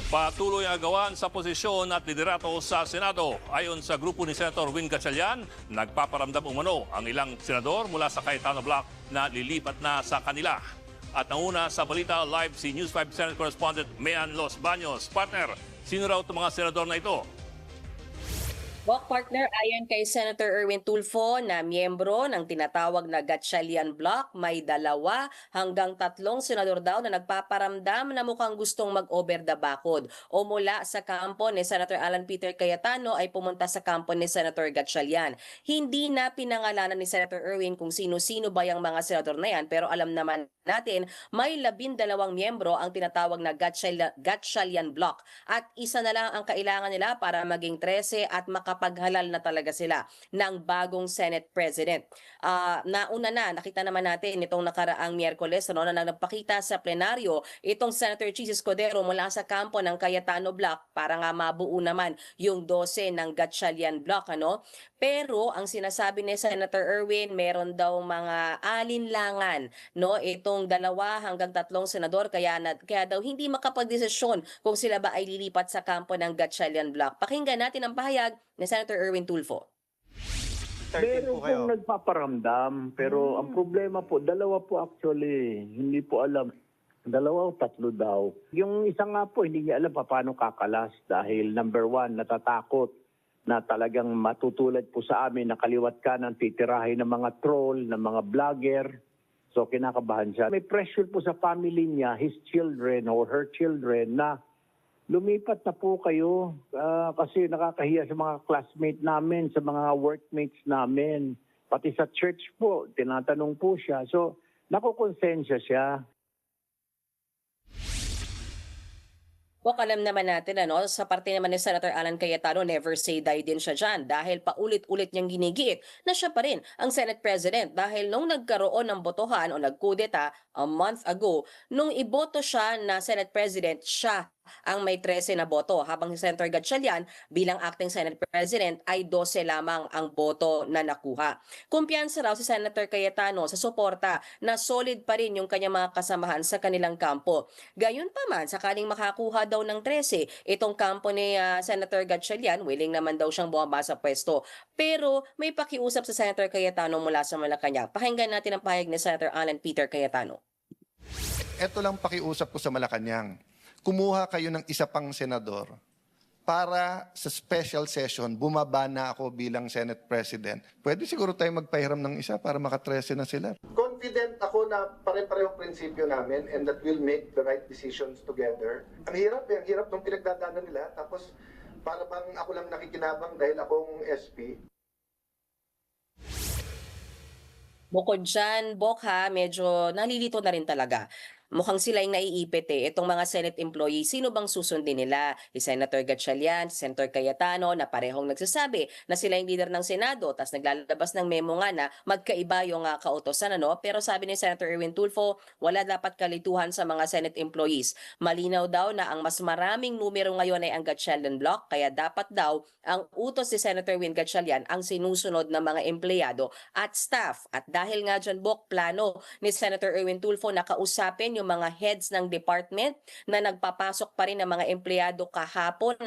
Patuloy ang agawan sa posisyon at liderato sa Senado. Ayon sa grupo ni Senator Win Gatchalian, nagpaparamdam umano ang ilang senador mula sa Cayetano Block na lilipat na sa kanila. At nauna sa balita, live si News 5 Senate Correspondent Mean Los Baños. Partner, sino raw itong mga senador na ito? Walk partner, ayon kay Senator Erwin Tulfo na miyembro ng tinatawag na Gatchalian Bloc, may 2 hanggang 3 senador daw na nagpaparamdam na mukhang gustong mag-over the bakod o mula sa kampo ni Senator Alan Peter Cayetano ay pumunta sa kampo ni Senator Gatchalian. Hindi na pinangalanan ni Senator Erwin kung sino-sino ba yung mga senador na yan, pero alam naman natin may 12 miyembro ang tinatawag na Gatchalian Bloc at isa na lang ang kailangan nila para maging 13 at makapaghalal na talaga sila ng bagong Senate President. Nauna na, nakita naman natin itong nakaraang Miyerkules na nagpakita sa plenaryo itong Senator Chis Escudero mula sa kampo ng Cayetano Bloc para nga mabuo naman yung 12 ng Gatchalian Bloc. Pero ang sinasabi ni Senator Erwin, meron daw mga alinlangan, itong 2 hanggang 3 senador kaya daw hindi makapagdesisyon kung sila ba ay lilipat sa kampo ng Gatchalian Bloc. Pakinggan natin ang pahayag ni Senator Erwin Tulfo. Meron pong nagpaparamdam, pero ang problema po, 2 po actually, hindi po alam. 2 o 3 daw. Yung isa nga po, hindi niya alam paano kakalas dahil number 1, natatakot na talagang matutulad po sa amin na kaliwat kanan titirahin ng mga troll, ng mga vlogger. So kinakabahan siya. May pressure po sa family niya, his children or her children na lumipat na po kayo kasi nakakahiya sa mga classmate namin, sa mga workmates namin. Pati sa church po, tinatanong po siya. So nakukonsensya siya. Alam naman natin sa parte naman ni Senator Alan Cayetano, never say die din siya dyan dahil paulit-ulit niyang ginigiit na siya pa rin ang Senate President dahil nung nagkaroon ng botohan o nagkudeta a month ago, nung iboto siya na Senate President, siya ang may 13 na boto habang si Senator Gatchalian bilang acting Senate President ay 12 lamang ang boto na nakuha. Kumpiyansa raw si Senator Cayetano sa suporta na solid pa rin yung kanyang mga kasamahan sa kanilang kampo. Gayon pa man, sakaling makakuha daw ng 13 itong kampo ni Senator Gatchalian, willing naman daw siyang bumaba sa pwesto. Pero may pakiusap sa Senator Cayetano mula sa Malacanang. Pakinggan natin ang pahayag ni Senator Alan Peter Cayetano. Ito lang pakiusap ko sa Malacanang. Kumuha kayo ng isa pang senador para sa special session, bumaba na ako bilang Senate President. Pwede siguro tayo magpahiram ng isa para maka-13 na sila. Confident ako na pare-parehong prinsipyo namin and that we'll make the right decisions together. Ang hirap ng pinagdadaanan nila. Tapos para bang ako lang nakikinabang dahil akong SP. Bukod dyan, medyo nalilito na rin talaga. Mukhang sila yung naiipit itong mga Senate employees. Sino bang susundin nila? Si Senator Gatchalian, si Senator Cayetano na parehong nagsasabi na sila yung leader ng Senado tapos naglalabas ng memo nga na magkaiba yung kautosan. Pero sabi ni Senator Erwin Tulfo, wala dapat kalituhan sa mga Senate employees. Malinaw daw na ang mas maraming numero ngayon ay ang Gatchalian Bloc kaya dapat daw ang utos ni Senator Win Gatchalian ang sinusunod ng mga empleyado at staff. At dahil nga dyan, plano ni Senator Erwin Tulfo na kausapin yung mga heads ng department na nagpapasok pa rin ng mga empleyado kahapon,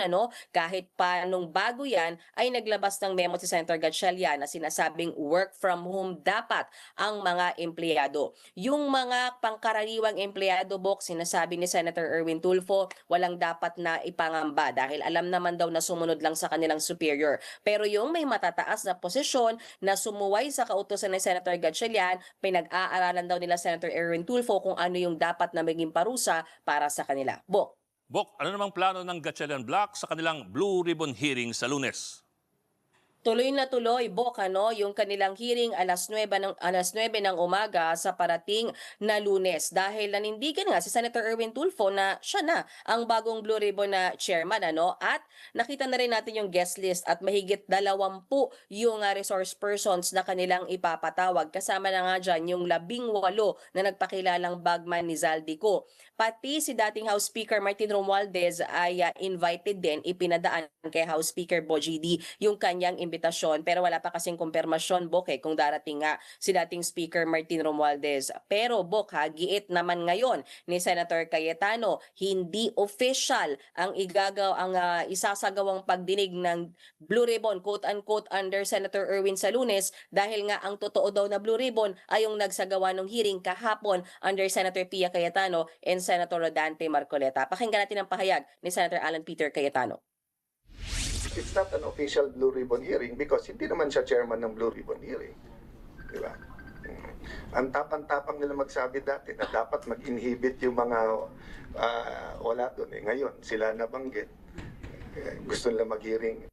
kahit pa nung bago yan ay naglabas ng memo si Senator Gatchalian na sinasabing work from home dapat ang mga empleyado. Yung mga pangkaraniwang empleyado, sinasabi ni Senator Erwin Tulfo, walang dapat na ipangamba dahil alam naman daw na sumunod lang sa kanilang superior. Pero yung may matataas na posisyon na sumuway sa kautusan ni Senator Gatchalian, pinag-aaralan daw nila Senator Erwin Tulfo kung ano yung dapat na maging parusa para sa kanila. Bok, ano namang plano ng Gatchalian Block sa kanilang Blue Ribbon hearing sa Lunes? tuloy na tuloy, yung kanilang hearing alas 9 ng umaga sa parating na Lunes dahil nanindigan nga si Senator Erwin Tulfo na siya na ang bagong Blue Ribbon na chairman, at nakita na rin natin yung guest list at mahigit 20 yung resource persons na kanilang ipapatawag. Kasama na nga dyan yung 18 na nagpakilalang bagman ni Zaldico. Pati si dating House Speaker Martin Romualdez ay invited din, ipinadaan kay House Speaker Bogie D yung kanyang imbitasyon pero wala pa kasing kumpirmasyon, Bok, kung darating nga si dating Speaker Martin Romualdez. Pero Bok, giit naman ngayon ni Senator Cayetano, hindi official ang isasagawang pagdinig ng Blue Ribbon, quote-unquote, under Senator Erwin Salunes dahil nga ang totoo daw na Blue Ribbon ay yung nagsagawa ng hearing kahapon under Senator Pia Cayetano and Senator Rodante Marcoleta. Pakinggan natin ang pahayag ni Senator Alan Peter Cayetano. It's not an official Blue Ribbon hearing because hindi naman siya chairman ng Blue Ribbon hearing. Di ba? Ang tapang-tapang nila magsabi dati na dapat mag-inhibit yung mga wala doon. Ngayon, sila nabanggit. Gusto nila mag-hearing.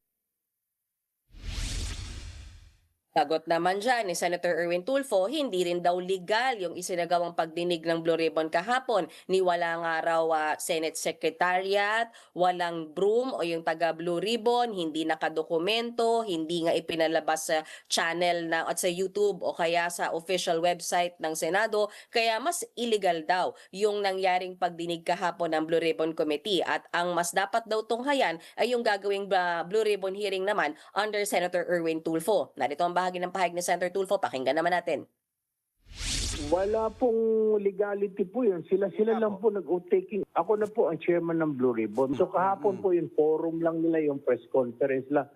Sagot naman dyan ni Senator Erwin Tulfo, hindi rin daw legal yung isinagawang pagdinig ng Blue Ribbon kahapon. Ni wala nga raw Senate Secretariat, walang broom o yung taga Blue Ribbon, hindi nakadokumento, hindi nga ipinalabas sa channel na at sa YouTube o kaya sa official website ng Senado. Kaya mas illegal daw yung nangyaring pagdinig kahapon ng Blue Ribbon Committee. At ang mas dapat daw tunghayan ay yung gagawing Blue Ribbon hearing naman under Senator Erwin Tulfo. Narito ang bahagi ng pahayag ni Senator Tulfo, pakinggan naman natin. Wala pong legality po yun. Sila lang po nag-taking. Ako na po ang chairman ng Blue Ribbon. So kahapon po yung forum lang nila, yung press conference lang.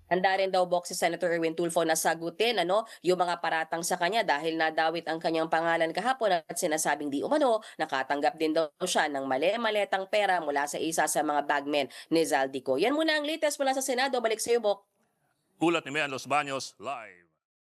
Handa rin daw, Bok, si Senator Erwin Tulfo na sagutin yung mga paratang sa kanya dahil nadawit ang kanyang pangalan kahapon at sinasabing di umano, nakatanggap din daw siya ng maletang pera mula sa isa sa mga bagmen ni Zaldico. Yan muna ang latest mula sa Senado. Balik sa iyo, Bok. Ulat ni Mean Los Baños, live.